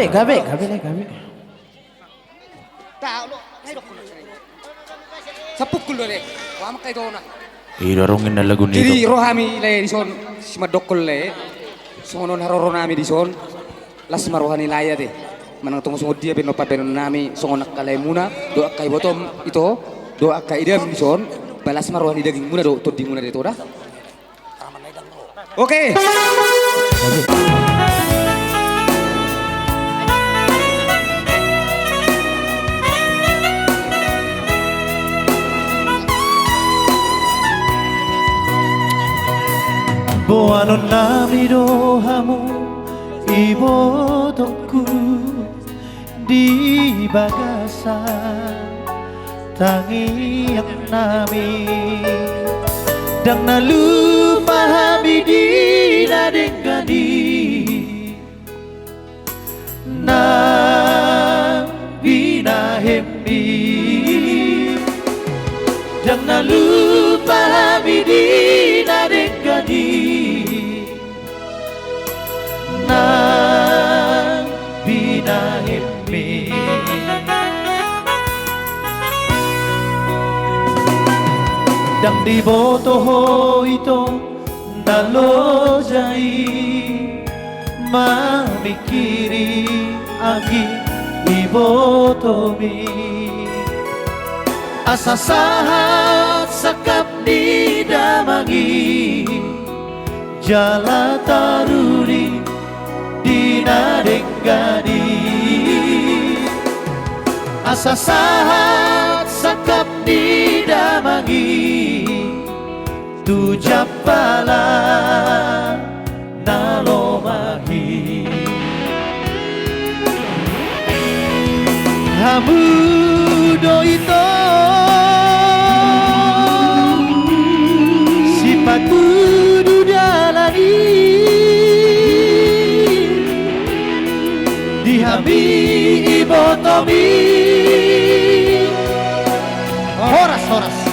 gabe. Tao lo, ay dokol. Sapuk kulo le. Wa makay do na. Irarongin na lagu nito. Diri rohami le dison si madokol le. Sungon haroro nami dison. Las marohani laya de. Manang tungo sungod dia beno pabeno nami sungon nakalay muna. Doa kay bottom ito. Doa kay idam dison. Balas marohani daging muna do todi muna dito dah. Oke. Buano nami rohamu ibotokku di bagasan tangiyak nami dang nalupahami di nadengani nang binahembi dang nalupahami di nadengani nang binahimmi dang di botoho ito nalojai mamikiri agi ibotomi asasahat sakap di damangi jala taruri dinadengani asasahat sakap didamangi tujapala nalomahi hamudo ito sipatu dudalani dihami ibotomi horas